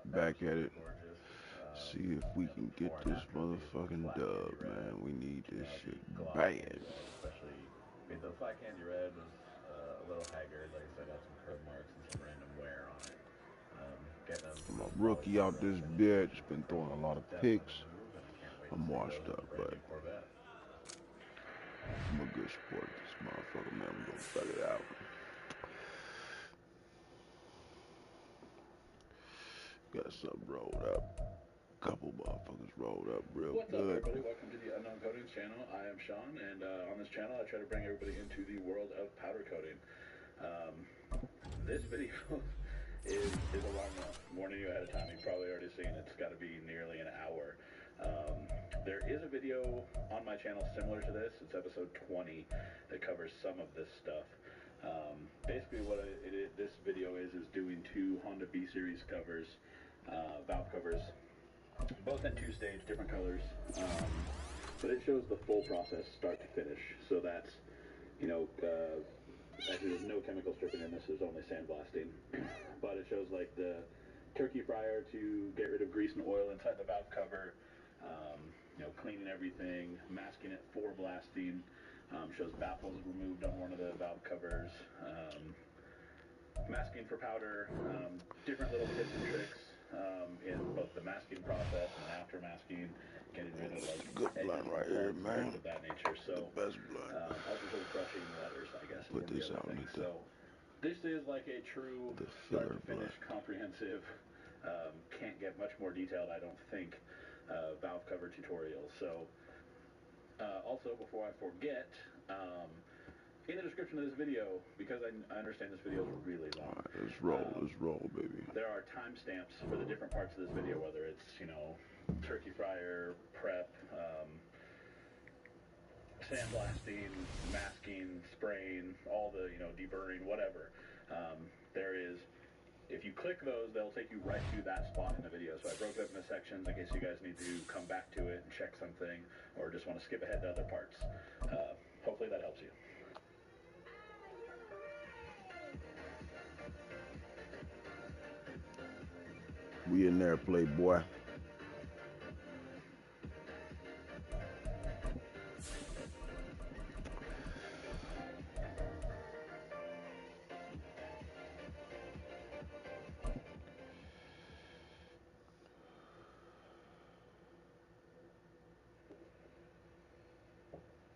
back at it. See if we can get this motherfucking dub, man. We need this shit bad. Especially, I mean, the flat candy red was a little haggard. Like I said, got some curb marks and some random wear on it. I'm a rookie out this bitch. Been throwing a lot of picks. I'm washed up, but I'm a good sport. This motherfucker, man. We gonna thug it out. Got something rolled up. Couple motherfuckers rolled up real What's good. What's up, everybody? Welcome to the Unknown Coatings channel. I am Sean, and on this channel, I try to bring everybody into the world of powder coating. This video is a long one. Warning you ahead of time. You've probably already seen it. It's got to be nearly an hour. There is a video on my channel similar to this. It's episode 20 that covers some of this stuff. Basically, what this video is doing two Honda B Series covers, valve covers, both in two-stage, different colors. But it shows the full process, start to finish. So that's, actually there's no chemical stripping in this. There's only sandblasting. But it shows like the turkey fryer to get rid of grease and oil inside the valve cover. Cleaning everything, masking it for blasting. Shows baffles removed on one of the valve covers. Masking for powder. Different little tips and tricks in both the masking process and after masking. Getting rid of like good blend right here, man. Of that nature. So the best blend. Also sort of crushing letters, I guess. Put this out. So this is like a true start to finish, comprehensive. Can't get much more detailed, I don't think. Valve cover tutorial. So also, before I forget, in the description of this video, because I understand this video is really long. All right, let's roll, baby. There are timestamps for the different parts of this video, whether it's, turkey fryer, prep, sandblasting, masking, spraying, all the, deburring, whatever. There is, if you click those, they'll take you right to that spot in the video. So I broke it up into sections in case you guys need to come back to it and check something, or just want to skip ahead to other parts. Hopefully that helps you. We in there, playboy.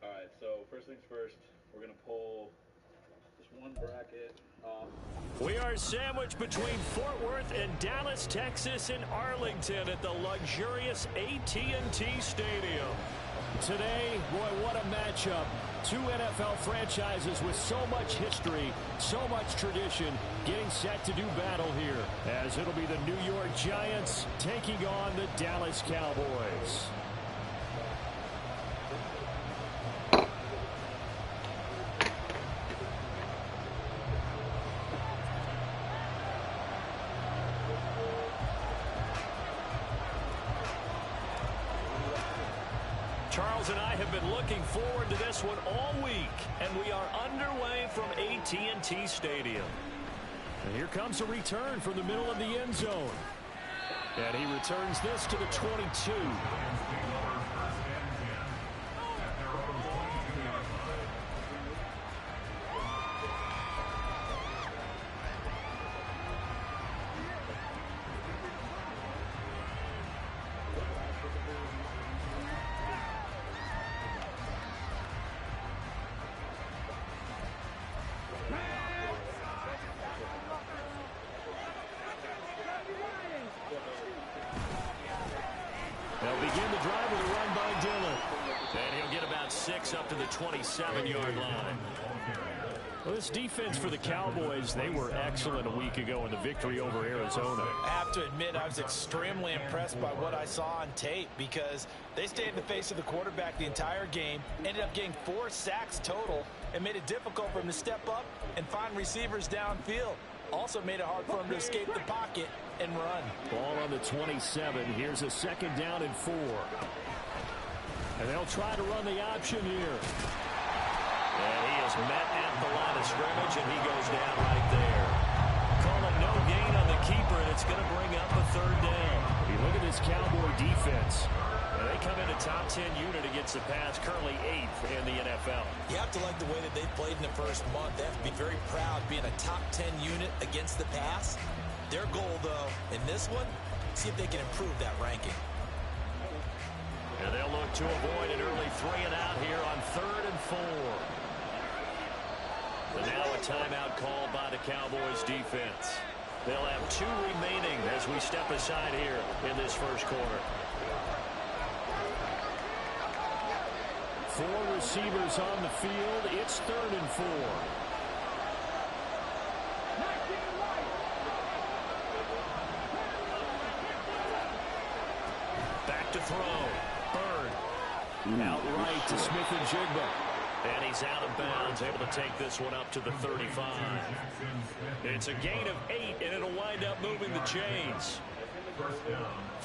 Alright, so first things first, we're going to pull just one bracket off. We are sandwiched between Fort Worth and Dallas, Texas, and Arlington at the luxurious AT&T Stadium. Today, boy, what a matchup. Two NFL franchises with so much history, so much tradition, getting set to do battle here, as it'll be the New York Giants taking on the Dallas Cowboys. Charles and I have been looking forward to this one all week, and we are underway from AT&T Stadium. And here comes a return from the middle of the end zone. And he returns this to the 22. They'll begin the drive with a run by Dillon. And he'll get about 6 up to the 27-yard line. Well, this defense for the Cowboys, they were excellent a week ago in the victory over Arizona. I have to admit, I was extremely impressed by what I saw on tape because they stayed in the face of the quarterback the entire game, ended up getting 4 sacks total, and made it difficult for him to step up and find receivers downfield. Also made it hard for him to escape the pocket and run. Ball on the 27. Here's a 2nd down and 4. And they'll try to run the option here. And he is met at the line of scrimmage, and he goes down right there. Call it no gain on the keeper, and it's going to bring up a third down. You look at this Cowboy defense. And they come in a top 10 unit against the pass, currently 8th in the NFL. You have to like the way that they've played in the first month. They have to be very proud being a top 10 unit against the pass. Their goal, though, in this one, see if they can improve that ranking. And they'll look to avoid an early 3 and out here on 3rd and 4. And now a timeout called by the Cowboys defense. They'll have 2 remaining as we step aside here in this first quarter. 4 receivers on the field. It's 3rd and 4. Back to throw. Bird. Outright to Smith and Jigba. And he's out of bounds, able to take this one up to the 35. It's a gain of 8, and it'll wind up moving the chains.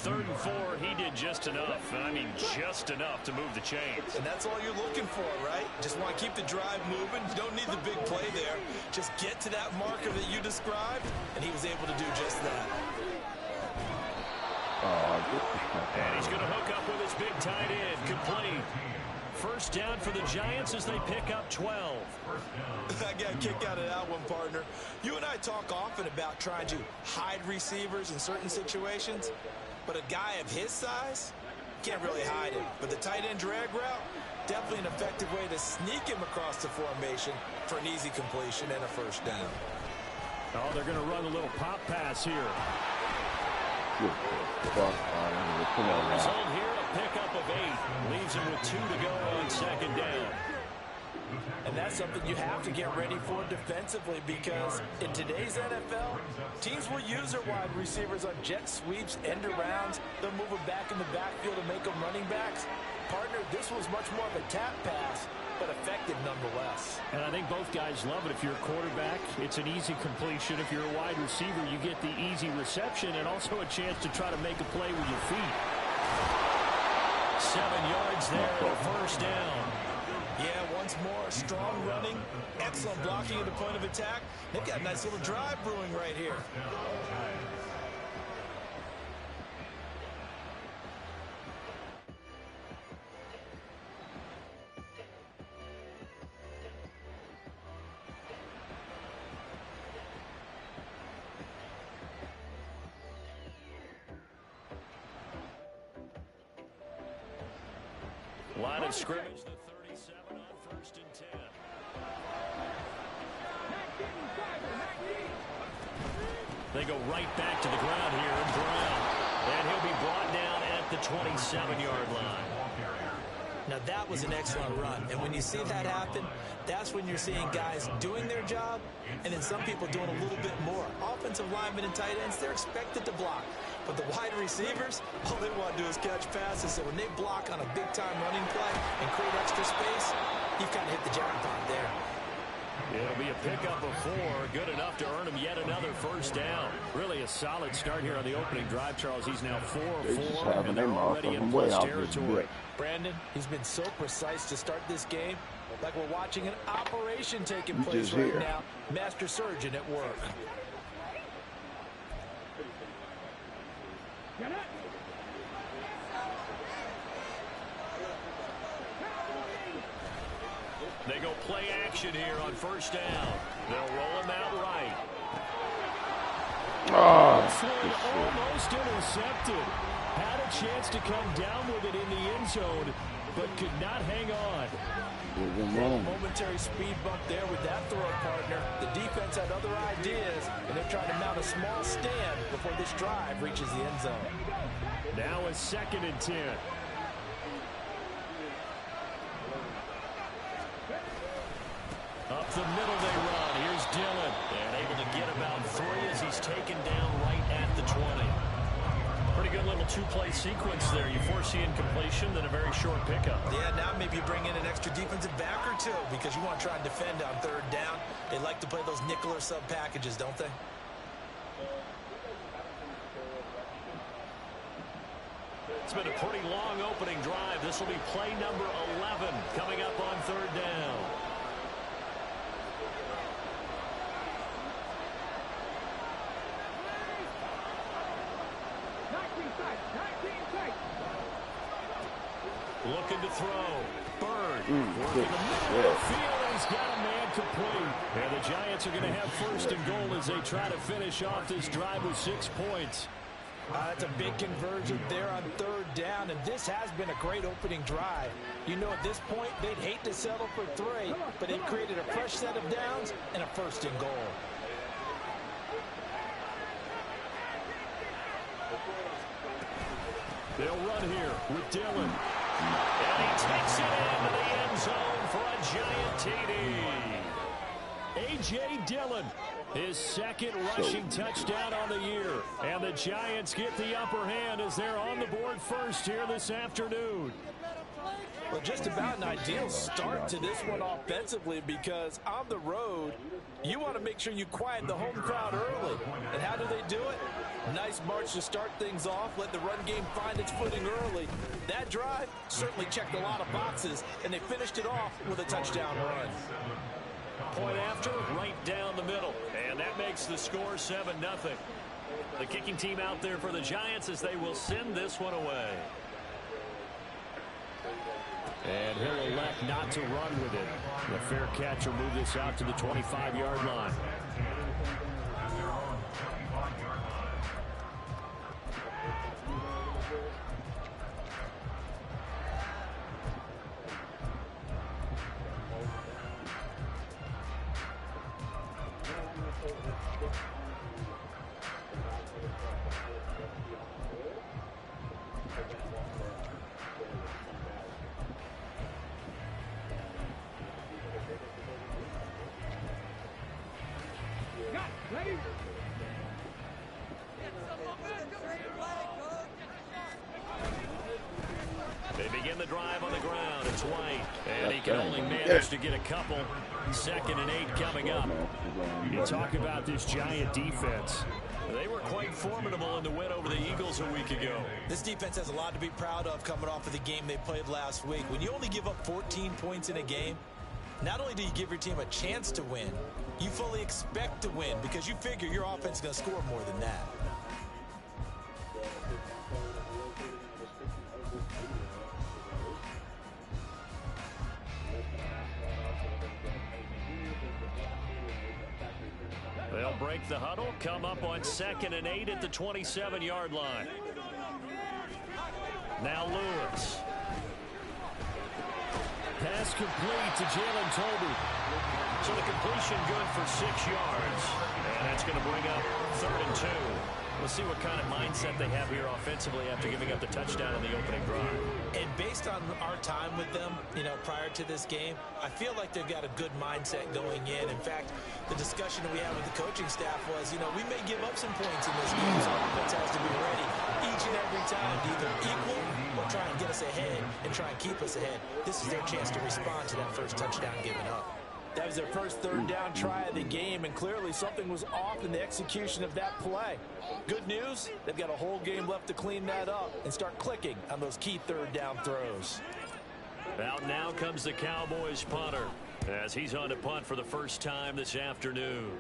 3rd and 4, he did just enough, and I mean just enough to move the chains. And that's all you're looking for, right? Just want to keep the drive moving. You don't need the big play there. Just get to that marker that you described, and he was able to do just that. And he's going to hook up with his big tight end, complete. First down for the Giants as they pick up 12. I got a kick out of that one, partner. You and I talk often about trying to hide receivers in certain situations, but a guy of his size can't really hide him. But the tight end drag route, definitely an effective way to sneak him across the formation for an easy completion and a first down. Oh, they're going to run a little pop pass here. Result here, a pickup of 8. Leaves him with 2 to go on 2nd down. And that's something you have to get ready for defensively, because in today's NFL, teams will use their wide receivers on jet sweeps, end arounds. They'll move them back in the backfield and make them running backs. Partner, this was much more of a tap pass, but effective nonetheless. And I think both guys love it. If you're a quarterback, it's an easy completion. If you're a wide receiver, you get the easy reception and also a chance to try to make a play with your feet. 7 yards there for first down. Yeah, once more, strong running, excellent blocking at the point of attack. They've got a nice little drive brewing right here. Line of scrimmage, the 37 on 1st and 10. They go right back to the ground here, and Brown. And he'll be brought down at the 27-yard line. Now, that was an excellent run. And when you see that happen, that's when you're seeing guys doing their job, and then some people doing a little bit more. Offensive linemen and tight ends, they're expected to block. But the wide receivers, all they want to do is catch passes. So when they block on a big-time running play and create extra space, you've kind of hit the jackpot there. It'll be a pickup of 4, good enough to earn him yet another first down. Really a solid start here on the opening drive, Charles. He's now 4 of 4, and they're already in plus territory. Brandon, he's been so precise to start this game, like we're watching an operation taking place right now. Master surgeon at work. They go play action here on first down. They'll roll him out right. Almost intercepted. Had a chance to come down with it in the end zone, but could not hang on. Momentary speed bump there with that throw, partner. The defense had other ideas, and they're trying to mount a small stand before this drive reaches the end zone. Now a 2nd and 10. Up the middle they run. Here's Dillon. And able to get about 3 as he's taken down right at the 20. Pretty good little 2-play sequence there. You force the incompletion, then a very short pickup. Yeah, now maybe you bring in an extra defensive back or 2 because you want to try and defend on 3rd down. They like to play those nickel or sub packages, don't they? It's been a pretty long opening drive. This will be play number 11 coming up on 3rd down. Looking to throw. Bird. Working the middle of the field. He's got a man complete. And the Giants are going to have first and goal as they try to finish off this drive with 6 points. That's a big conversion there on third down, and this has been a great opening drive. You know, at this point, they'd hate to settle for 3, but they've created a fresh set of downs and a first and goal. They'll run here with Dillon. And he takes it into the end zone for a giant TD. A.J. Dillon, his second rushing touchdown on the year. And the Giants get the upper hand as they're on the board first here this afternoon. Well, just about an ideal start to this one offensively, because on the road, you want to make sure you quiet the home crowd early. And how do they do it? Nice march to start things off. Let the run game find its footing early. That drive certainly checked a lot of boxes, and they finished it off with a touchdown run. Point after, right down the middle. And that makes the score 7-0. The kicking team out there for the Giants as they will send this one away. And he'll elect not to run with it. The fair catch will move this out to the 25-yard line. They begin the drive on the ground. It's White, and he can only manage to get a couple. 2nd and 8 coming up. You talk about this Giant defense. They were quite formidable in the win over the Eagles a week ago. This defense has a lot to be proud of coming off of the game they played last week. When you only give up 14 points in a game, not only do you give your team a chance to win, you fully expect to win because you figure your offense is going to score more than that. They'll break the huddle, come up on 2nd and 8 at the 27-yard line. Now Lewis. Pass complete to Jalen Tolbert. So the completion good for 6 yards. And that's going to bring up 3rd and 2. We'll see what kind of mindset they have here offensively after giving up the touchdown on the opening drive. And based on our time with them, you know, prior to this game, I feel like they've got a good mindset going in. In fact, the discussion that we had with the coaching staff was, you know, we may give up some points in this game, so our offense has to be ready each and every time to either equal or try and get us ahead and try and keep us ahead. This is their chance to respond to that first touchdown given up. That was their first 3rd down try of the game, and clearly something was off in the execution of that play. Good news, they've got a whole game left to clean that up and start clicking on those key 3rd down throws. Out now comes the Cowboys punter as he's on to punt for the first time this afternoon.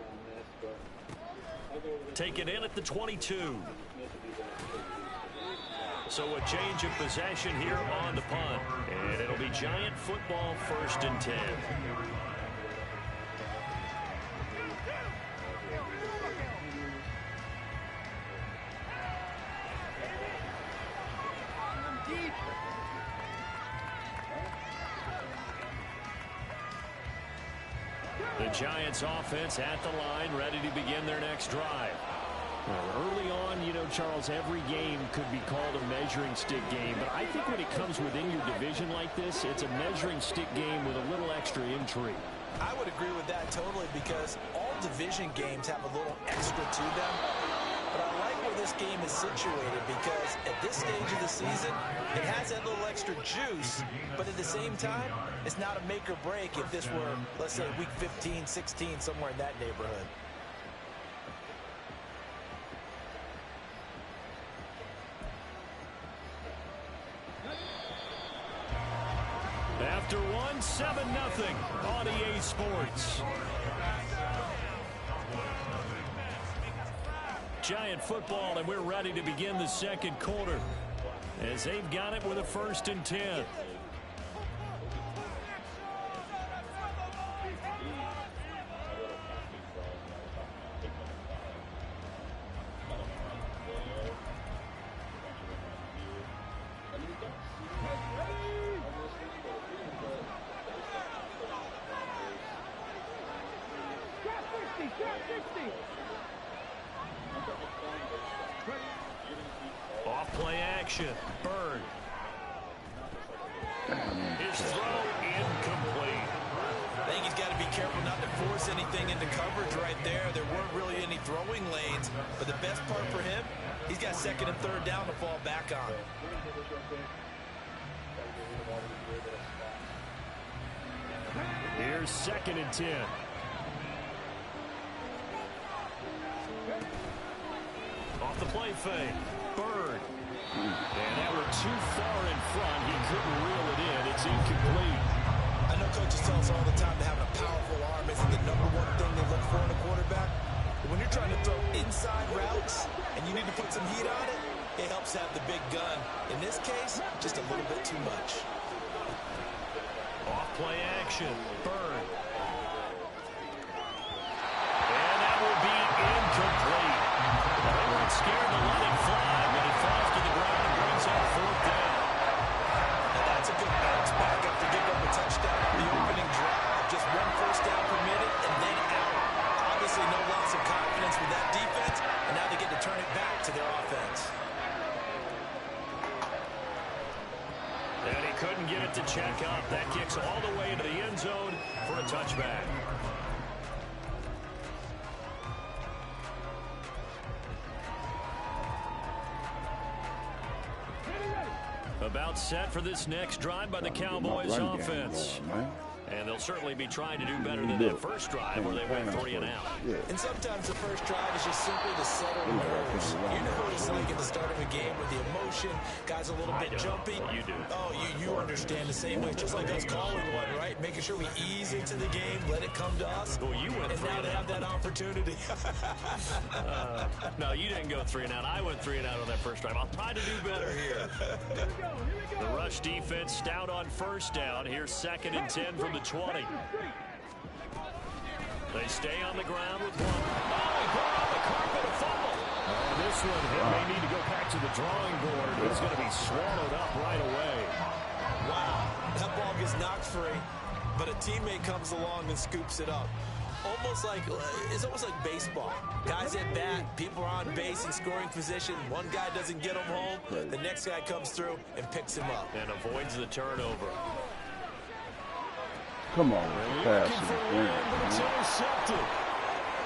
Taken in at the 22. So a change of possession here on the punt, and it'll be Giant football 1st and 10. The Giants offense at the line, ready to begin their next drive. Well, early on, you know, Charles, every game could be called a measuring stick game, but I think when it comes within your division like this, it's a measuring stick game with a little extra intrigue. I would agree with that totally, because all division games have a little extra to them. But I like where this game is situated, because at this stage of the season, it has that little extra juice, but at the same time, it's not a make or break if this were, let's say, week 15, 16, somewhere in that neighborhood. After one, 7-0 on EA Sports. Giant football, and we're ready to begin the second quarter as they've got it with a 1st and 10. Off play action. Bird. His throw incomplete. I think he's got to be careful not to force anything into coverage right there. There weren't really any throwing lanes, but the best part for him, he's got 2nd and 3rd down to fall back on. Here's 2nd and 10. Off the play fake. Bird. And that were too far in front. He couldn't reel it in. It's incomplete. I know coaches tell us all the time that having a powerful arm isn't the #1 thing they look for in a quarterback. But when you're trying to throw inside routes and you need to put some heat on it, it helps have the big gun. In this case, just a little bit too much. Off play action. Bird. And that will be incomplete. They weren't scared to let it fly, but it falls to the ground and brings up 4th down. Now that's a good bounce back after giving up a touchdown on the opening drive. Just 1 first down per minute and then out. Obviously no loss of confidence with that defense, and now they get to turn it back to their offense. And he couldn't get it to check up. That kicks all the way into the end zone for a touchback. About set for this next drive by the Cowboys offense. And they'll certainly be trying to do better than that first drive where they went 3 and out. And sometimes the first drive is just simply to settle the nerves. You know what it's like at the start of a game with the emotion, guys a little bit jumpy. You do. Oh, you understand the same way. Just like us calling one, right? Making sure we ease into the game, let it come to us. Well, you went 3 and now they have that opportunity. No, you didn't go 3 and out. I went 3 and out on that first drive. I'll try to do better here. The rush defense stout on 1st down. Here's 2nd and 10 from the 20. They stay on the ground with 1. Oh, he put on the carpet, a fumble. This one, he may need to go back to the drawing board. It's going to be swallowed up right away. Wow, that ball gets knocked free, but a teammate comes along and scoops it up. It's almost like baseball. Guys at bat, people are on base in scoring position. One guy doesn't get him home. The next guy comes through and picks him up. And avoids the turnover. Come on, pass it. It's intercepted.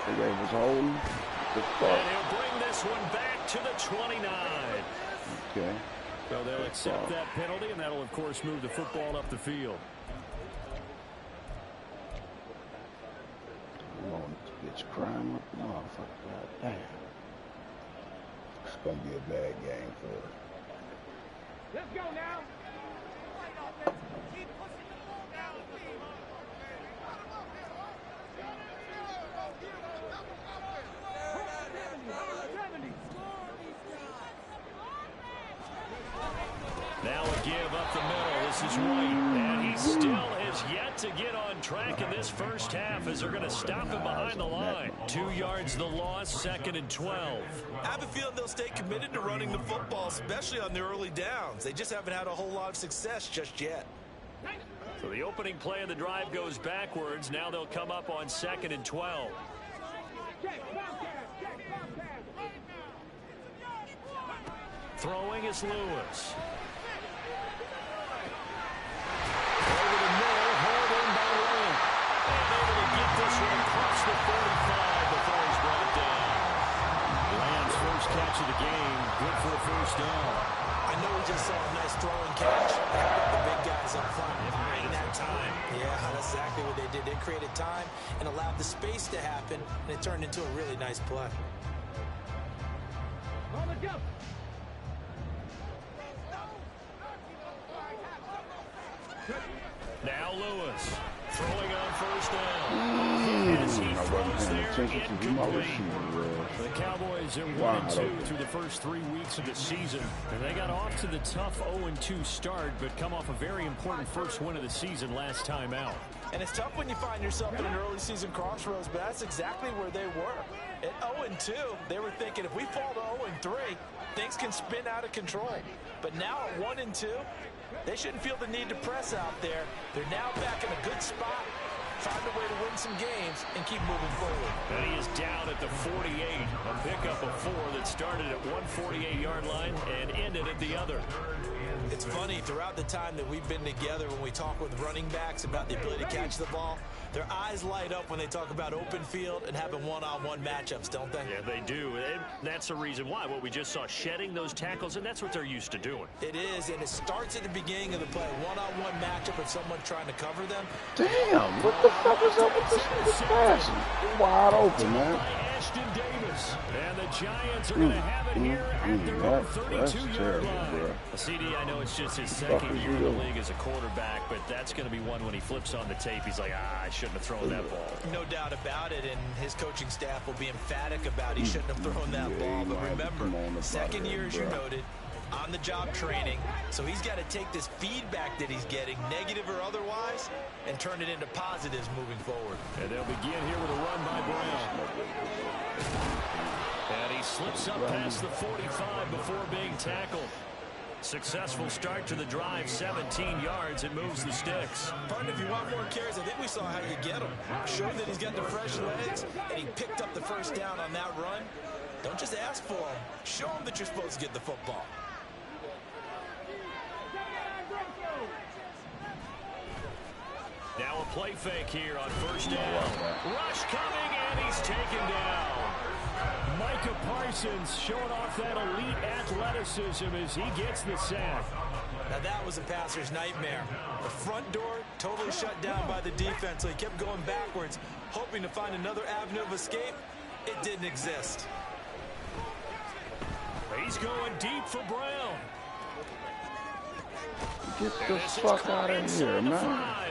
They gave us holding. And he'll bring this one back to the 29. Okay. So they'll accept that penalty, and that'll, of course, move the football up the field. Come on, it's crime up the motherfucker. God damn. It's going to be a bad game for us. Let's go now. Now a give up the middle. This is White. And he still has yet to get on track in this first half as they're going to stop him behind the line. 2 yards the loss, 2nd and 12. I have a feeling they'll stay committed to running the football, especially on their early downs. They just haven't had a whole lot of success just yet. So the opening play of the drive goes backwards. Now they'll come up on 2nd and 12. Throwing is Lewis. Over the middle, hauled in by Lane. And able to get this one across the 45 before he's brought down. Lamb's first catch of the game, good for a first down. I know we just saw a nice throwing catch. The big guys up front buying that time. Yeah, that's exactly what they did. They created time and allowed the space to happen, and it turned into a really nice play. On the jump. Now Lewis throwing on first down. As he throws there incomplete. The The Cowboys are 1-2 through the first 3 weeks of the season. And they got off to the tough 0-2 start, but come off a very important first win of the season last time out. And it's tough when you find yourself in an early season crossroads, but that's exactly where they were. At 0-2, they were thinking if we fall to 0-3, things can spin out of control. But now at 1-2, they shouldn't feel the need to press out there. They're now back in a good spot, find a way to win some games and keep moving forward. And he is down at the 48, a pickup of 4 that started at one 48-yard line and ended at the other. It's funny, throughout the time that we've been together, when we talk with running backs about the ability to catch the ball, their eyes light up when they talk about open field and having one-on-one matchups, don't they? Yeah, they do. And that's the reason why. What we just saw, shedding those tackles, and that's what they're used to doing. It is, and it starts at the beginning of the play. One-on-one matchup with someone trying to cover them. Damn, what the fuck is up with this passing? Wide open, man. And the Giants are going to have it here at their own 32-yard line. CD, I know it's just his second year in the league as a quarterback, but that's going to be one when he flips on the tape. He's like, I shouldn't have thrown that ball. No doubt about it, and his coaching staff will be emphatic about he shouldn't have thrown that ball. But remember, second year, as you noted, on-the-job training, so he's got to take this feedback that he's getting, negative or otherwise, and turn it into positives moving forward. And they'll begin here with a run by Brown. And he slips up past the 45 before being tackled. Successful start to the drive, 17 yards. It moves the sticks. Partner, if you want more carries, I think we saw how you get him. Show that he's got the fresh legs, and he picked up the first down on that run. Don't just ask for him. Show him that you're supposed to get the football. Now a play fake here on first down. Rush coming, and he's taken down. Micah Parsons showing off that elite athleticism as he gets the sack. Now that was a passer's nightmare. The front door totally shut down by the defense, so he kept going backwards, hoping to find another avenue of escape. It didn't exist. He's going deep for Brown. Get the fuck out of here, man.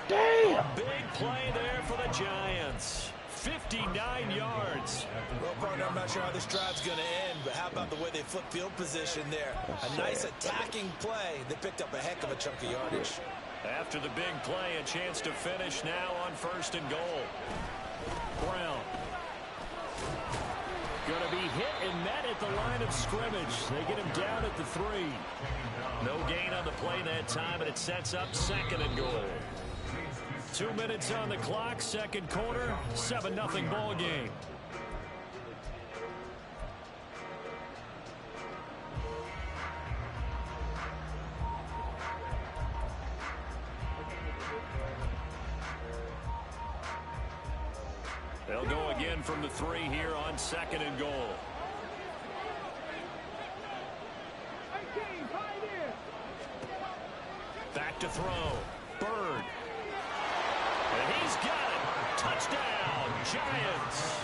Damn! A big play there for the Giants. 59 yards. Well, partner, I'm not sure how this drive's going to end, but how about the way they flip field position there? A nice attacking play. They picked up a heck of a chunk of yardage. After the big play, a chance to finish now on first and goal. Brown. Going to be hit and met at the line of scrimmage. They get him down at the 3. No gain on the play that time, and it sets up second and goal. 2 minutes on the clock, second quarter, 7-0 ball game. They'll go again from the 3 here on second and goal. Back to throw. Bird. And he's got it. Touchdown, Giants.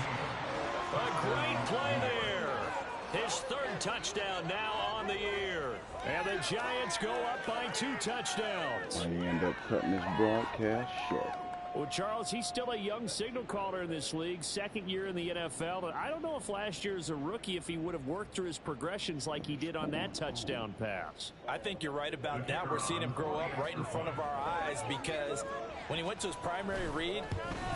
A great play there. His third touchdown now on the year. And the Giants go up by 2 touchdowns. Why he end up cutting his broadcast short? Well, Charles, he's still a young signal caller in this league, second year in the NFL. But I don't know if last year as a rookie, if he would have worked through his progressions like he did on that touchdown pass. I think you're right about that. We're seeing him grow up right in front of our eyes because when he went to his primary read,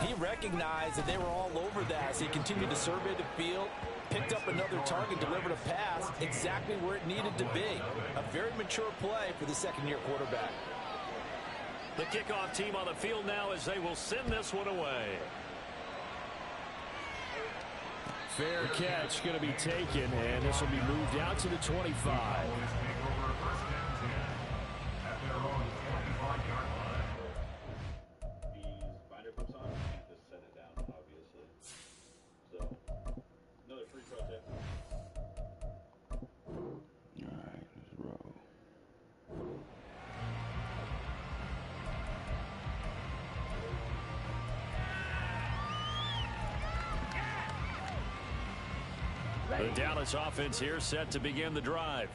he recognized that they were all over that. So he continued to survey the field, picked up another target, delivered a pass exactly where it needed to be. A very mature play for the second-year quarterback. The kickoff team on the field now as they will send this one away. Fair catch going to be taken, and this will be moved out to the 25. The Dallas offense here set to begin the drive.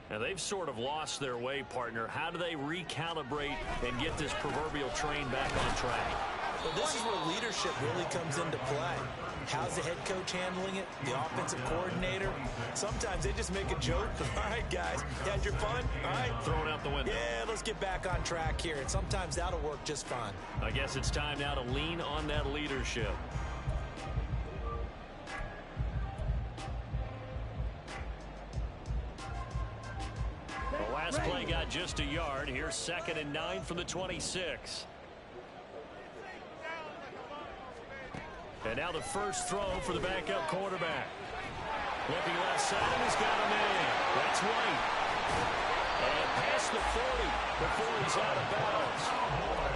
And they've sort of lost their way, partner. How do they recalibrate and get this proverbial train back on track? Well, this is where leadership really comes into play. How's the head coach handling it? The offensive coordinator? Sometimes they just make a joke. All right, guys, you had your fun? All right. Throw it out the window. Yeah, let's get back on track here. And sometimes that'll work just fine. I guess it's time now to lean on that leadership. The last play got just a yard. Here's 2nd and 9 from the 26. And now the first throw for the backup quarterback. Looking left side, and he's got him in. That's White. And past the 40 before he's out of bounds.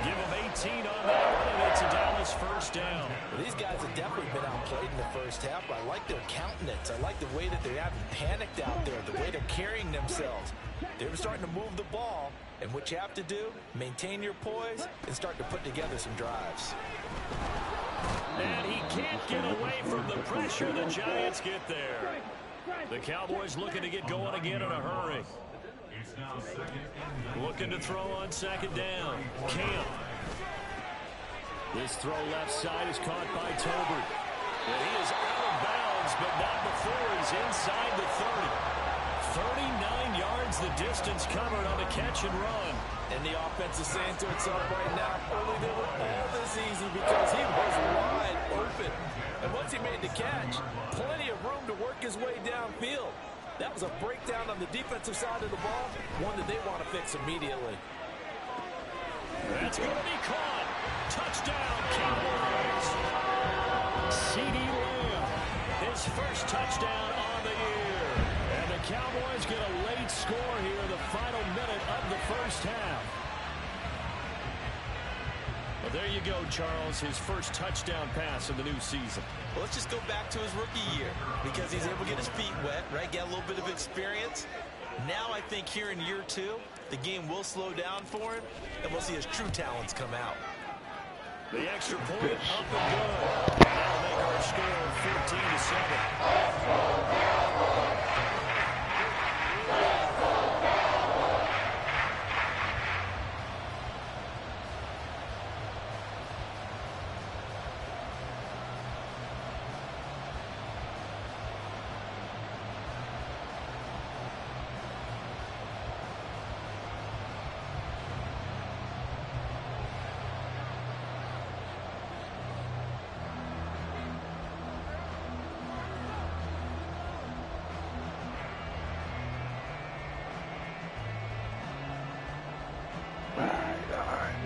Give him 18 on that one, and it's a Dallas first down. Well, these guys have definitely been outplayed in the first half. I like their countenance. I like the way that they haven't panicked out there, the way they're carrying themselves. They're starting to move the ball, and what you have to do, maintain your poise and start to put together some drives. And he can't get away from the pressure. The Giants get there. The Cowboys looking to get going again in a hurry. Looking to throw on 2nd down. Camp. This throw left side is caught by Tolbert. And he is out of bounds, but not before he's inside the 30. 39 yards the distance covered on the catch and run. And the offense is saying to itself right now, only they were all this easy because he was wide open. And once he made the catch, plenty of room to work his way downfield. That was a breakdown on the defensive side of the ball, one that they want to fix immediately. That's going to be caught. Touchdown, Cowboys. C.D. Lamb, his first touchdown on the year. And the Cowboys get a late score here in the final minute of the first half. Well, there you go, Charles, his first touchdown pass of the new season. Well, let's just go back to his rookie year because he's able to get his feet wet, right? Get a little bit of experience. Now I think here in year 2, the game will slow down for him, and we'll see his true talents come out. The extra point up and good. That'll make our score 14-7.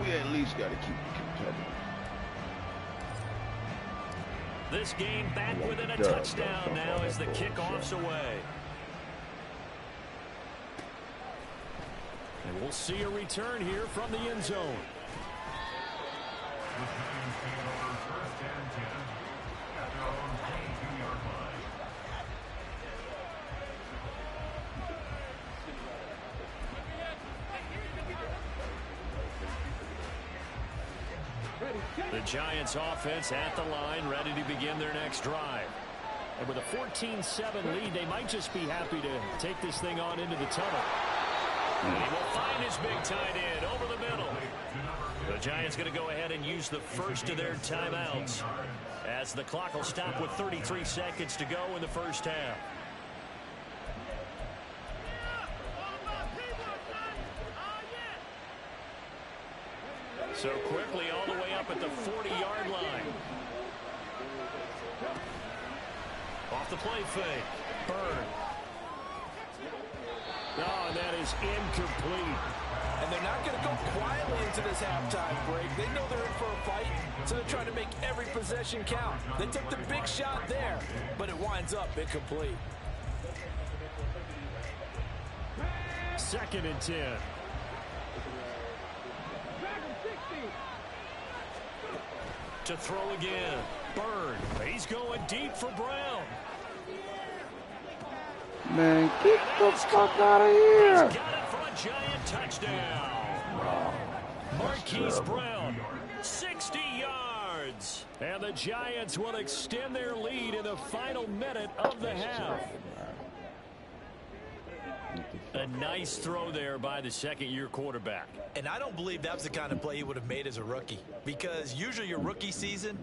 We at least got to keep it competitive. This game back within a touchdown now as the kickoff's away. And we'll see a return here from the end zone. The Giants offense at the line, ready to begin their next drive. And with a 14-7 lead, they might just be happy to take this thing on into the tunnel. And he will find his big tight end over the middle. The Giants going to go ahead and use the first of their timeouts as the clock will stop with 33 seconds to go in the first half. So quickly all the way up at the 40-yard line. Off the play fake. Bird. Oh, and that is incomplete. And they're not going to go quietly into this halftime break. They know they're in for a fight, so they're trying to make every possession count. They took the big shot there, but it winds up incomplete. 2nd and 10. To throw again. Bird. He's going deep for Brown. Man, get the fuck out of here. He's got it for a giant touchdown. Marquise Brown, 60 yards. And the Giants will extend their lead in the final minute of the half. A nice throw there by the second-year quarterback. And I don't believe that was the kind of play he would have made as a rookie, because usually your rookie season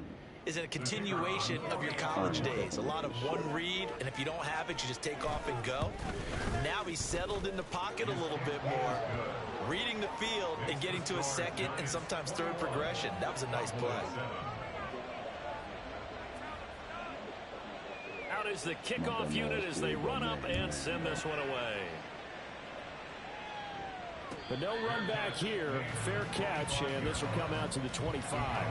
is a continuation of your college days. A lot of one read, and if you don't have it, you just take off and go. Now he's settled in the pocket a little bit more, reading the field and getting to a second and sometimes third progression. That was a nice play. Out is the kickoff unit as they run up and send this one away. But no run back here. Fair catch, and this will come out to the 25.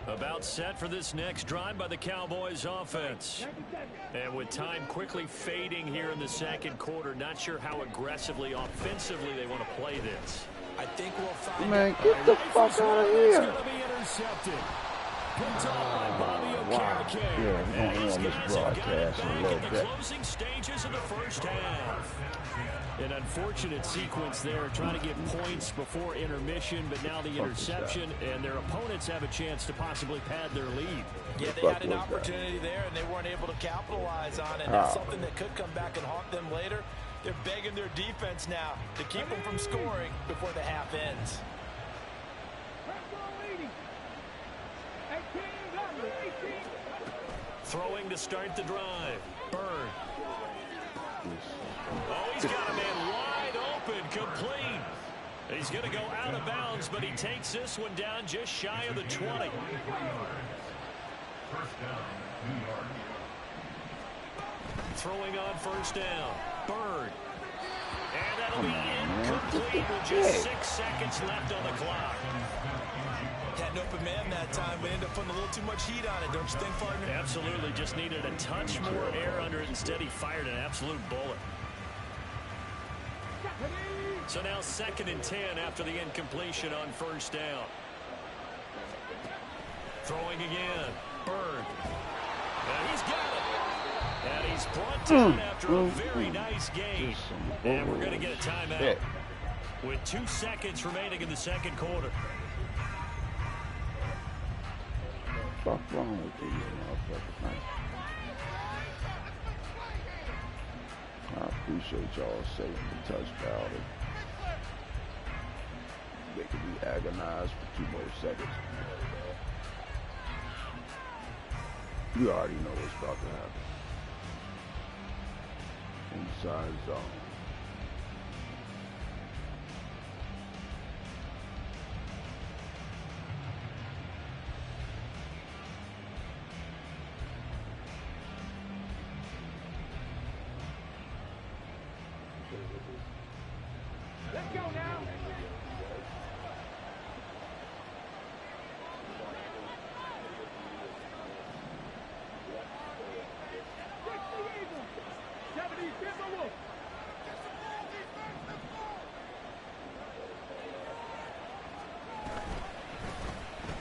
About set for this next drive by the Cowboys offense. And with time quickly fading here in the second quarter, not sure how aggressively, offensively they want to play this. I think we'll find Man, get the fuck out of here. It's going to be intercepted. Picked off by Bobby Okereke. Yeah, we're going to end this broadcast in a little the bit. closing stages of the first half. An unfortunate sequence there, trying to get points before intermission, but now the interception, and their opponents have a chance to possibly pad their lead. Yeah, they had an opportunity there, and they weren't able to capitalize on it. That's something that could come back and haunt them later. They're begging their defense now to keep them from scoring before the half ends. Throwing to start the drive. Bird. Oh, he's got a man wide open, complete. He's going to go out of bounds, but he takes this one down just shy of the 20. Throwing on first down. Bird. And that'll be incomplete with just 6 seconds left on the clock. Had an open man that time. We ended up putting a little too much heat on it, don't you think, partner? Absolutely. Just needed a touch more air under it. Instead, he fired an absolute bullet. So now 2nd and 10 after the incompletion on first down. Throwing again. Bird. And he's got it. And he's brought down after a very nice game. And we're going to get a timeout with 2 seconds remaining in the second quarter. What's wrong with these motherfuckers, man? I appreciate y'all saving the touchdown. They could be agonized for 2 more seconds. You already know what's about to happen. Inside zone. Let's go now.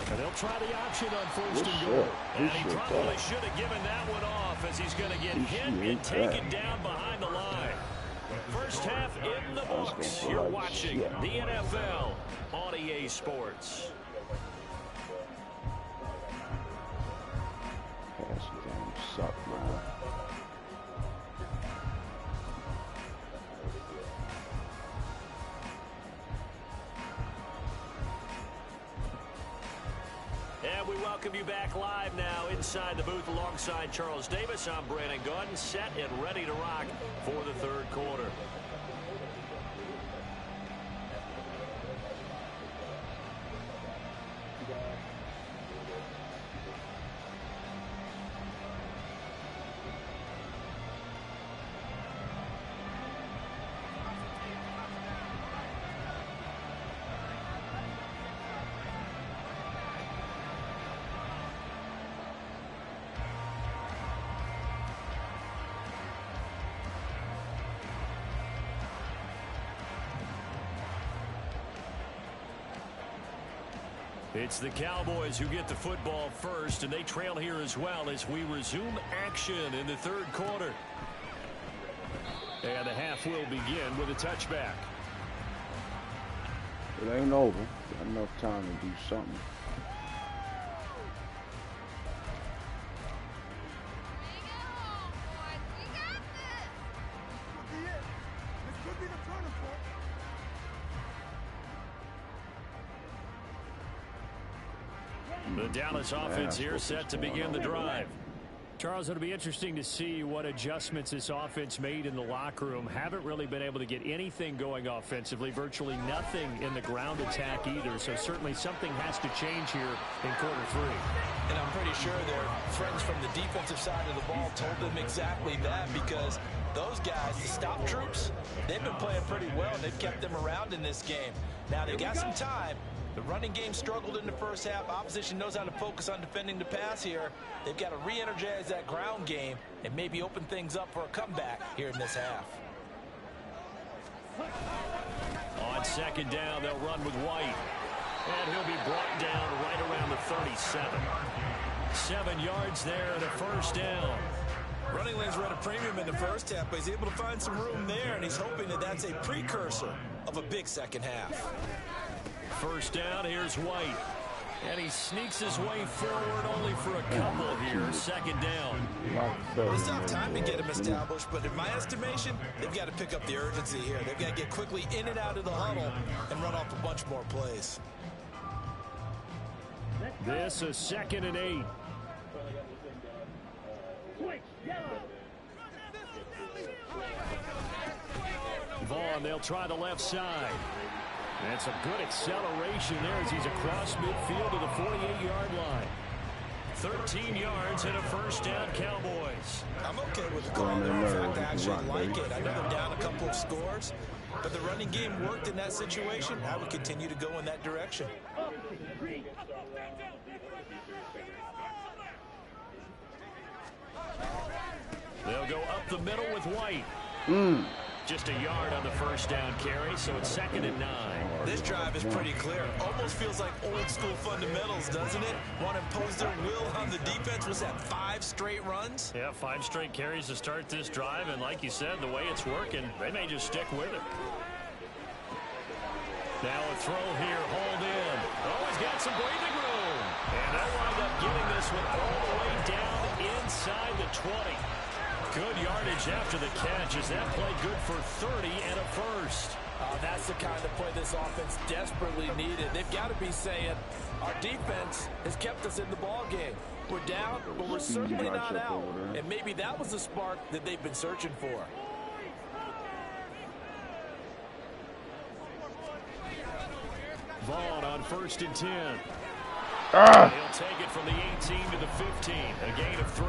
And they'll try the option on first and goal. And he probably should have given that one off, as he's going to get hit and taken down behind the line. First half in the books. You're watching the NFL on EA Sports. Passing game suck, man. And we welcome you back live now inside the booth alongside Charles Davis. I'm Brandon Gaudin, set and ready to rock for the third quarter. It's the Cowboys who get the football first, and they trail here as well as we resume action in the third quarter. And the half will begin with a touchback. It ain't over. Got enough time to do something. The Dallas offense here set to begin the drive. Charles, it'll be interesting to see what adjustments this offense made in the locker room. Haven't really been able to get anything going offensively, virtually nothing in the ground attack either. So certainly something has to change here in quarter three. And I'm pretty sure their friends from the defensive side of the ball told them exactly that, because those guys, the stop troops, they've been playing pretty well. They've kept them around in this game. Now they got some time. The running game struggled in the first half. Opposition knows how to focus on defending the pass here. They've got to re-energize that ground game and maybe open things up for a comeback here in this half. On second down, they'll run with White. And he'll be brought down right around the 37. 7 yards there and a first down. Running lanes were at a premium in the first half, but he's able to find some room there, and he's hoping that that's a precursor of a big second half. First down, here's White. And he sneaks his way forward only for a couple here. Second down. It's not time to get him established, but in my estimation, they've got to pick up the urgency here. They've got to get quickly in and out of the huddle and run off a bunch more plays. This is 2nd and 8. Vaughn, they'll try the left side. That's a good acceleration there as he's across midfield to the 48-yard line. 13 yards and a first down, Cowboys. I'm okay with the call there. In fact, I actually like it. I know they're down a couple of scores, but the running game worked in that situation. I would continue to go in that direction. They'll go up the middle with White. Just a yard on the first down carry, so it's 2nd and 9. This drive is pretty clear. Almost feels like old school fundamentals, doesn't it? Want to impose their will on the defense. Was that 5 straight runs? Yeah, 5 straight carries to start this drive, and like you said, the way it's working, they may just stick with it. Now a throw here, hauled in. Oh, he's got some breathing room. And they'll wind up getting this one all the way down inside the 20. Good yardage after the catch. Is that play good for 30 and a first? That's the kind of play this offense desperately needed. They've got to be saying, our defense has kept us in the ball game. We're down, but we're certainly not out. And maybe that was the spark that they've been searching for. Vaughn on 1st and 10. He'll take it from the 18 to the 15. A gain of 3.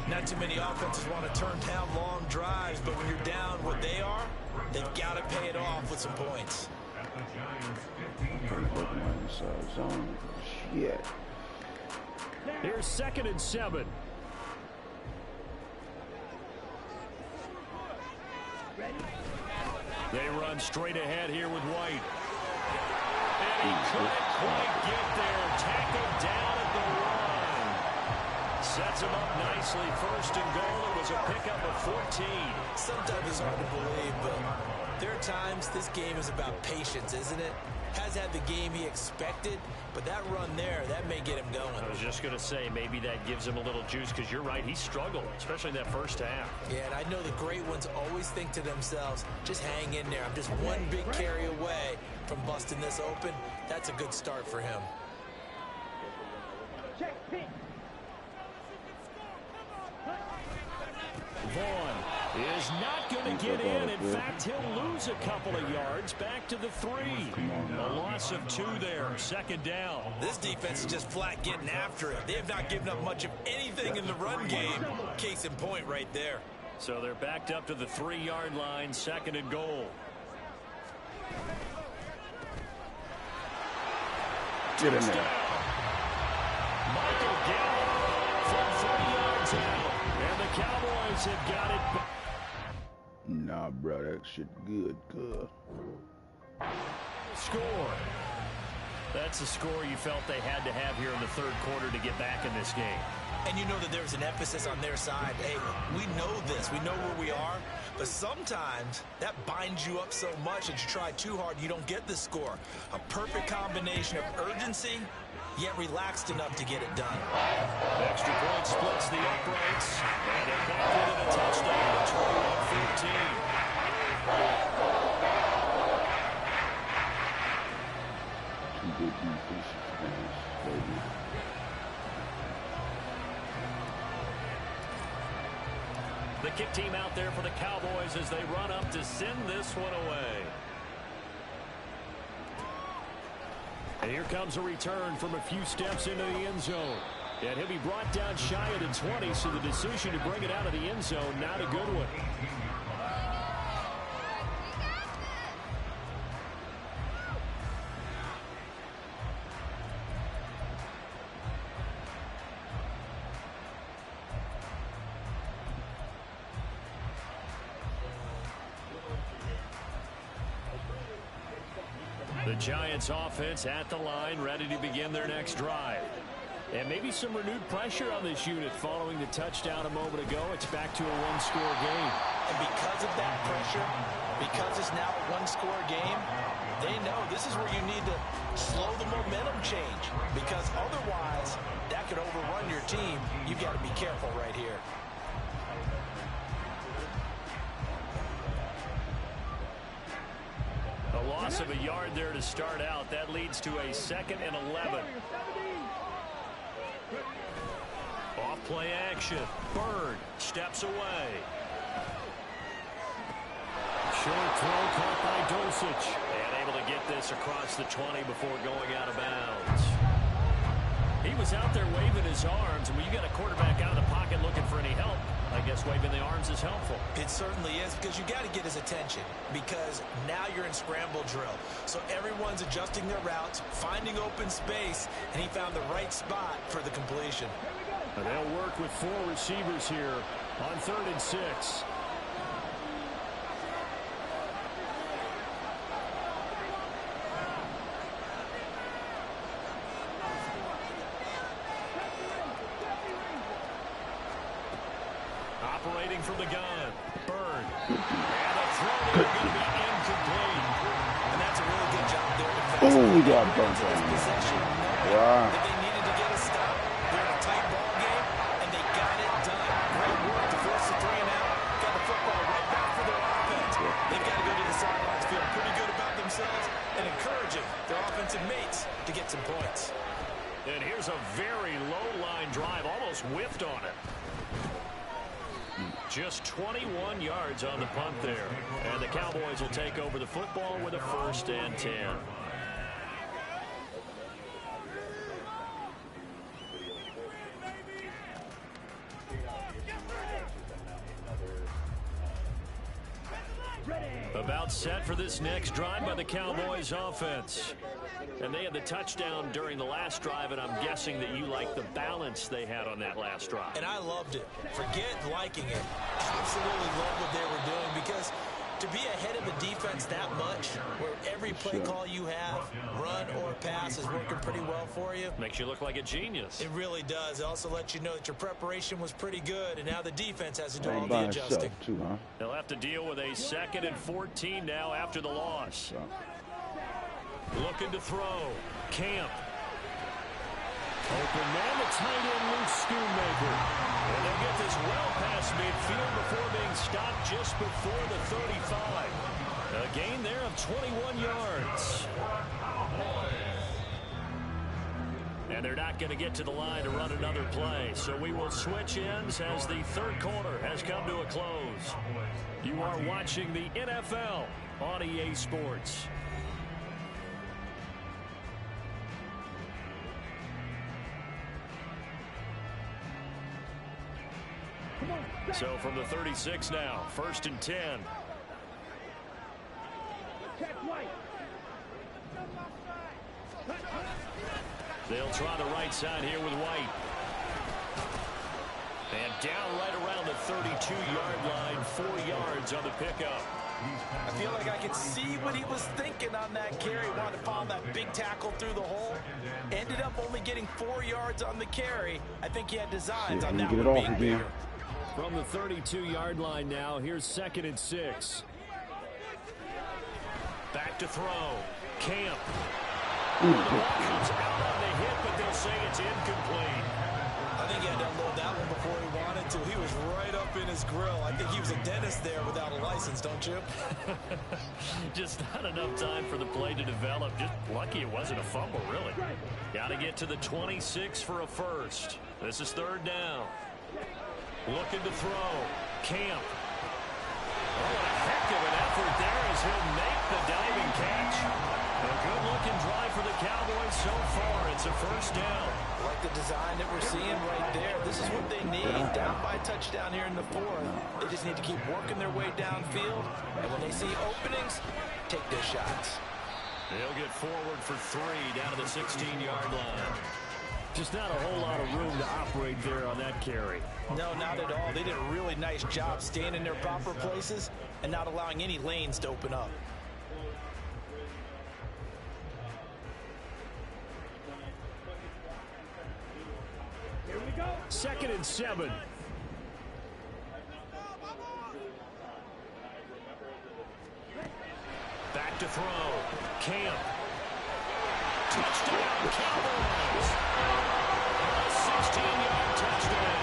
Not too many offenses want to turn down long drives, but when you're down what they are, they've got to pay it off with some points. Shit. Here's 2nd and 7. They run straight ahead here with White. And he couldn't quite get there. Tackled down at the line. Sets him up nicely. 1st and goal. It was a pickup of 14. Sometimes it's hard to believe, but there are times this game is about patience, isn't it? Has had the game he expected, but that run there, that may get him going. I was just going to say, maybe that gives him a little juice, because you're right, he struggled, especially in that first half. Yeah, and I know the great ones always think to themselves, just hang in there. I'm just one big carry away from busting this open. That's a good start for him. Vaughn is not going to get in. In fact, he'll lose a couple of yards back to the 3. A loss of 2 there. 2nd down. This defense is just flat getting after it. They have not given up much of anything in the run game. Case in point right there. So they're backed up to the 3-yard line. 2nd and goal. Get in there. Michael Gallup from 3 yards out. And the Cowboys have got it. Nah, bro, that shit good. Score. That's the score you felt they had to have here in the 3rd quarter to get back in this game. And you know that there's an emphasis on their side. Hey, we know this. We know where we are. But sometimes that binds you up so much that you try too hard, you don't get the score. A perfect combination of urgency, yet relaxed enough to get it done. Extra point splits the uprights, and they're back within a touchdown at 21-14. Two good defensive plays, baby. The kick team out there for the Cowboys as they run up to send this one away. And here comes a return from a few steps into the end zone. And he'll be brought down shy of the 20, so the decision to bring it out of the end zone, not a good one. The Giants offense at the line, ready to begin their next drive. And maybe some renewed pressure on this unit following the touchdown a moment ago. It's back to a one-score game. And because of that pressure, because it's now a one-score game, they know this is where you need to slow the momentum change. Because otherwise, that could overrun your team. You've got to be careful right here. A loss of a yard there to start out. That leads to a 2nd and 11. Off play action. Bird steps away. Short throw caught by Dulcich. And able to get this across the 20 before going out of bounds. He was out there waving his arms. And when you got a quarterback out of the pocket looking for any help, I guess waving the arms is helpful. It certainly is, because you got to get his attention, because now you're in scramble drill. So everyone's adjusting their routes, finding open space, and he found the right spot for the completion. And they'll work with 4 receivers here on 3rd and 6. Operating from the gun. Bird. And the throw there going to be incomplete. And that's a really good job there. Oh, we got bumped That they needed to get a stop. They're in a tight ball game, and they got it done. Great work to force the 3 and out. Got the football right back for their offense. They've got to go to the sidelines, feeling pretty good about themselves, and encouraging their offensive mates to get some points. And here's a very low-line drive. Almost whiffed on it. Just 21 yards on the punt there. And the Cowboys will take over the football with a 1st and 10. About set for this next drive by the Cowboys offense. And they had the touchdown during the last drive, and I'm guessing that you like the balance they had on that last drive. And I loved it. Forget liking it. Absolutely love what they were doing, because to be ahead of the defense that much, where every play call you have, run or pass, is working pretty well for you. Makes you look like a genius. It really does. It also lets you know that your preparation was pretty good, and now the defense has to do all the adjusting. Too, huh? They'll have to deal with a 2nd and 14 now after the loss. Looking to throw. Camp. Open man, the tight end, Luke Schoonmaker. And they'll get this well past midfield before being stopped just before the 35. A gain there of 21 yards. And they're not going to get to the line to run another play. So we will switch ends as the 3rd quarter has come to a close. You are watching the NFL on EA Sports. So from the 36 now, 1st and 10. They'll try the right side here with White. And down right around the 32-yard line, 4 yards on the pickup. I feel like I could see what he was thinking on that carry. Wanted to follow that big tackle through the hole. Ended up only getting 4 yards on the carry. I think he had designs on that one being bigger. From the 32-yard line now, here's 2nd and 6. Back to throw. Camp. The ball comes out on the hit, but they'll say it's incomplete. I think he had to unload that one before he wanted to. He was right up in his grill. I think he was a dentist there without a license, don't you? Just not enough time for the play to develop. Just lucky it wasn't a fumble, really. Got to get to the 26 for a first. This is 3rd down. Looking to throw. Camp. Oh, what a heck of an effort there as he'll make the diving catch. A good-looking drive for the Cowboys so far. It's a first down. Like the design that we're seeing right there. This is what they need. Down by a touchdown here in the 4th. They just need to keep working their way downfield. And when they see openings, take their shots. They'll get forward for 3 down to the 16-yard line. Just not a whole lot of room to operate there on that carry. No, not at all. They did a really nice job staying in their proper places and not allowing any lanes to open up. Here we go. 2nd and 7. Back to throw. Camp. Touchdown, Cowboys. A 16-yard touchdown.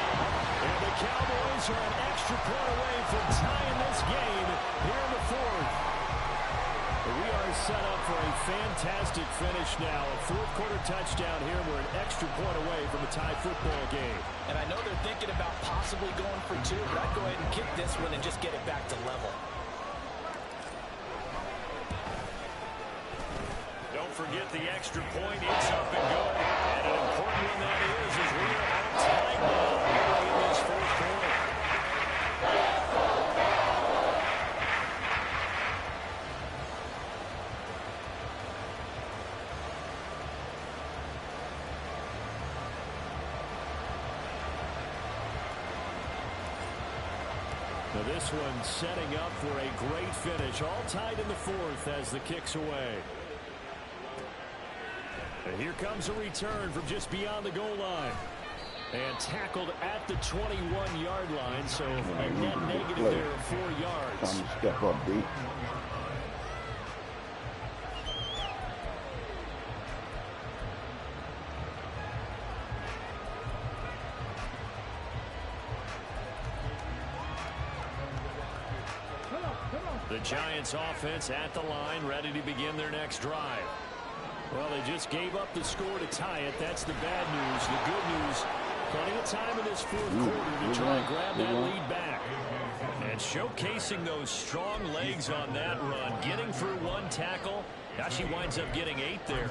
And the Cowboys are an extra point away from tying this game here in the 4th. We are set up for a fantastic finish now. A 4th-quarter touchdown here. We're an extra point away from a tie football game. And I know they're thinking about possibly going for 2, but I'd go ahead and kick this one and just get it back to level. Don't forget the extra point. It's up and good. And an important one that is as we are out tied now early in this 4th quarter. Now this one setting up for a great finish. All tied in the 4th as the kick's away. And here comes a return from just beyond the goal line. And tackled at the 21-yard line, so a net negative there of 4 yards. Time to step up, D. The Giants offense at the line, ready to begin their next drive. Well, they just gave up the score to tie it. That's the bad news. The good news, plenty of time in this 4th quarter to try and grab that lead back. And showcasing those strong legs on that run. Getting through 1 tackle. Now she winds up getting 8 there.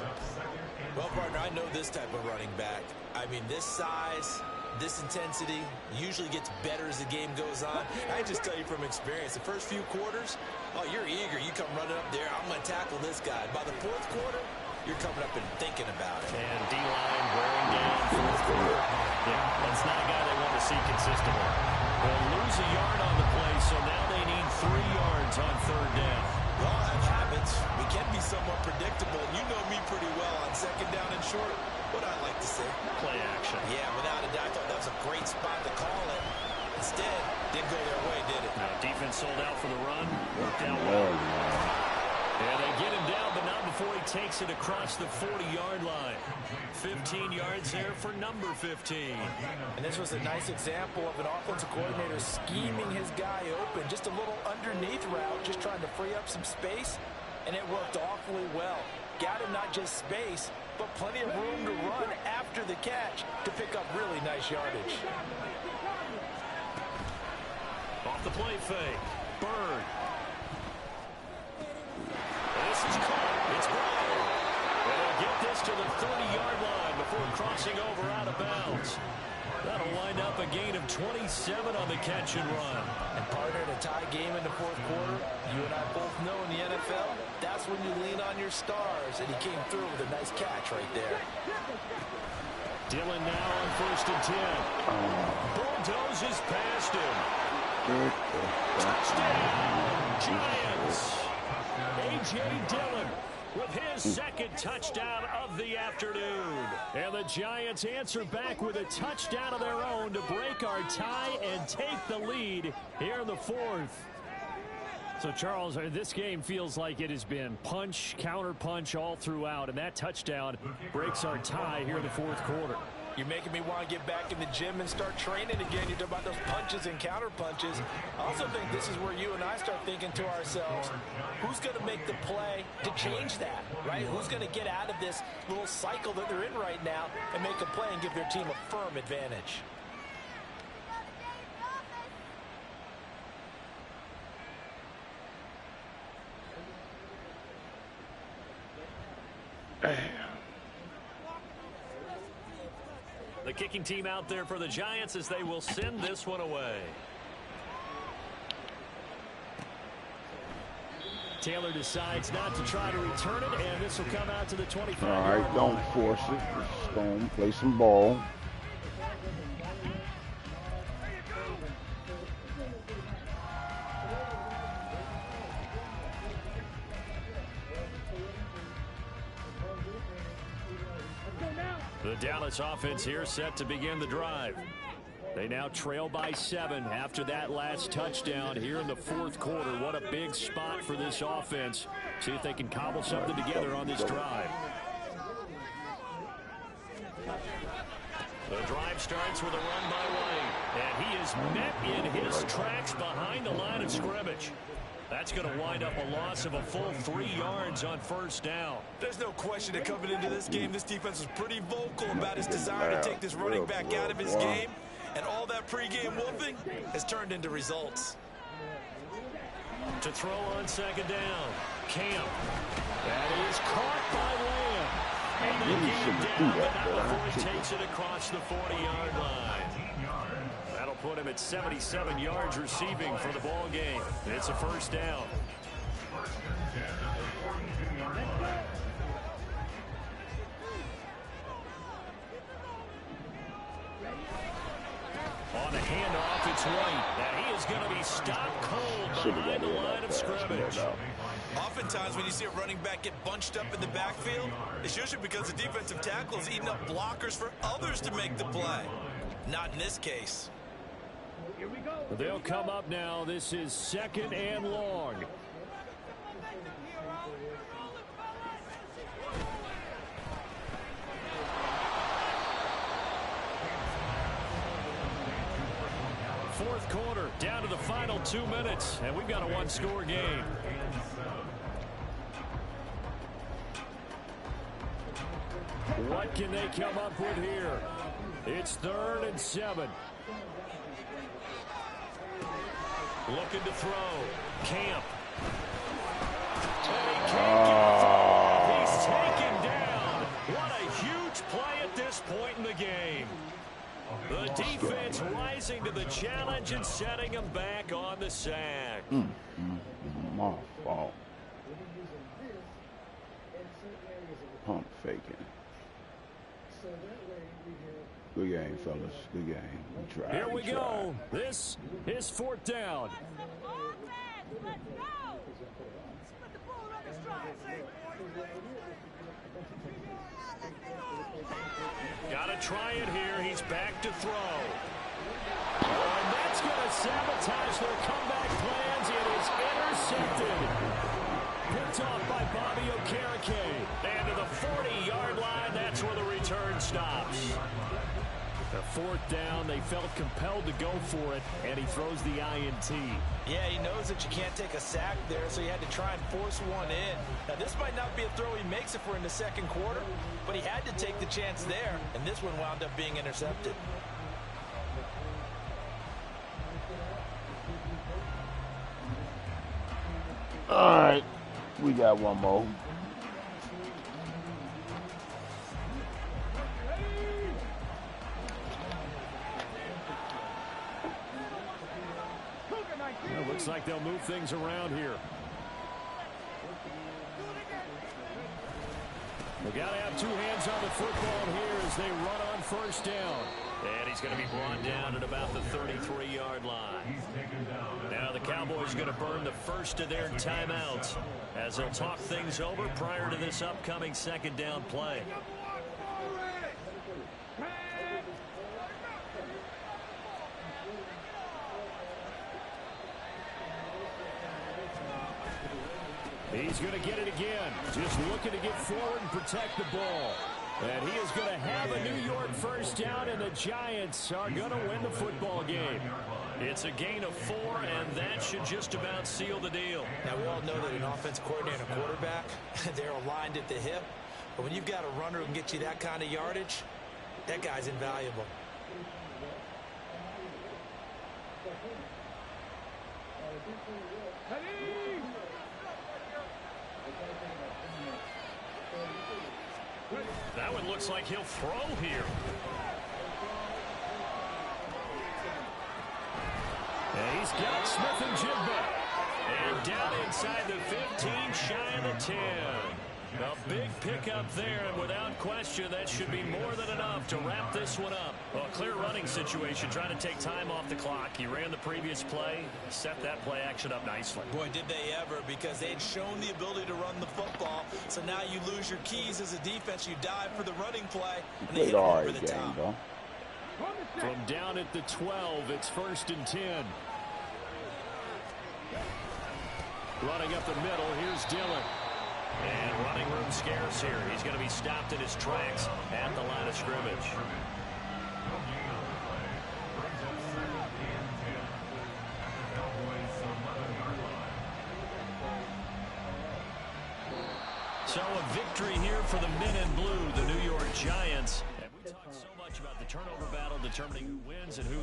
Well, partner, I know this type of running back. I mean, this size, this intensity usually gets better as the game goes on. I just tell you from experience, the first few quarters, oh, you're eager. You come running up there, I'm going to tackle this guy. By the 4th quarter, you're coming up and thinking about it. And D-line wearing down 4th quarter. Yeah, that's not a guy they want to see consistently. They'll lose a yard on the play, so now they need 3 yards on 3rd down. We all have habits. We can be somewhat predictable. You know me pretty well on 2nd down and short. What I like to say? Play action. Yeah, without a doubt, I thought that was a great spot to call it. Instead, didn't go their way, did it? Now, defense sold out for the run. Worked out well. And they get him down, but not before he takes it across the 40-yard line. 15 yards there for number 15. And this was a nice example of an offensive coordinator scheming his guy open. Just a little underneath route, just trying to free up some space, and it worked awfully well. Got him not just space, but plenty of room to run after the catch to pick up really nice yardage. Off the play fake. Bird. This is caught. It's Brown. And they'll get this to the 30-yard line before crossing over out of bounds. That'll wind up a gain of 27 on the catch and run. And partner, in a tie game in the 4th quarter, you and I both know in the NFL, that's when you lean on your stars. And he came through with a nice catch right there. Dillon now on 1st and 10. Bulldozes past him. Touchdown, Giants. A.J. Dillon with his second touchdown of the afternoon. And the Giants answer back with a touchdown of their own to break our tie and take the lead here in the 4th. So, Charles, this game feels like it has been punch, counter-punch all throughout, and that touchdown breaks our tie here in the 4th quarter. You're making me want to get back in the gym and start training again. You're talking about those punches and counter-punches. I also think this is where you and I start thinking to ourselves, who's going to make the play to change that, right? Who's going to get out of this little cycle that they're in right now and make a play and give their team a firm advantage? The kicking team out there for the Giants as they will send this one away. Taylor decides not to try to return it, and this will come out to the 25. All right, don't force it. Just go and play some ball. The Dallas offense here set to begin the drive. They now trail by 7 after that last touchdown here in the 4th quarter. What a big spot for this offense. See if they can cobble something together on this drive. The drive starts with a run by White, and he is met in his tracks behind the line of scrimmage. That's going to wind up a loss of a full 3 yards on 1st down. There's no question that coming into this game, this defense was pretty vocal about his desire to take this running back out of his game. And all that pregame wolfing has turned into results. To throw on 2nd down, Camp. That is caught by Lamb. And they get him down, but not before he takes it across the 40-yard line. That'll put him at 77 yards receiving for the ball game. It's a 1st down. On the handoff, it's White. And he is going to be stopped cold behind the line of scrimmage. Oftentimes when you see a running back get bunched up in the backfield, it's usually because the defensive tackle is eating up blockers for others to make the play. Not in this case. Here we go. They'll come up now. This is 2nd and long. Fourth quarter, down to the final 2 minutes, and we've got a 1-score game. What can they come up with here? It's 3rd and 7. Looking to throw. Camp. And he can't get through. He's taken down. What a huge play at this point in the game. The defense rising to the challenge and setting him back on the sack. My fault. Pump faking. Good game, fellas. Good game. We tried. Here we go. This is 4th down. Let's go. Put the ball on the stride. Gotta try it here. He's back to throw. And that's going to sabotage their comeback plans. It is intercepted. Picked off by Bobby Okereke. And to the 40-yard line, that's where the return stops. The 4th down, they felt compelled to go for it, and he throws the INT. Yeah, he knows that you can't take a sack there, so he had to try and force one in. Now, this might not be a throw he makes if we're in the 2nd quarter, but he had to take the chance there, and this one wound up being intercepted. All right, we got one more. It looks like they'll move things around here. We got to have two hands on the football here as they run on first down. And he's going to be brought down at about the 33-yard line. Now the Cowboys are going to burn the first of their timeouts as they'll talk things over prior to this upcoming second down play. He's going to get it again. Just looking to get forward and protect the ball. And he is going to have a New York first down, and the Giants are going to win the football game. It's a gain of 4, and that should just about seal the deal. Now, we all know that an offense coordinator and a quarterback, they're aligned at the hip. But when you've got a runner who can get you that kind of yardage, that guy's invaluable. That one looks like he'll throw here. And he's got Smith and Jigba. And down inside the 15, shy of the 10. A big pickup there, and without question, that should be more than enough to wrap this one up. Well, a clear running situation, trying to take time off the clock. He ran the previous play, set that play action up nicely. Boy, did they ever, because they had shown the ability to run the football. So now you lose your keys as a defense. You dive for the running play, and they hit it over the top. From down at the 12, it's 1st and 10. Running up the middle, here's Dillon. And running room scarce here. He's going to be stopped in his tracks at the line of scrimmage. So a victory here for the men in blue, the New York Giants. And we talked so much about the turnover battle determining who wins and who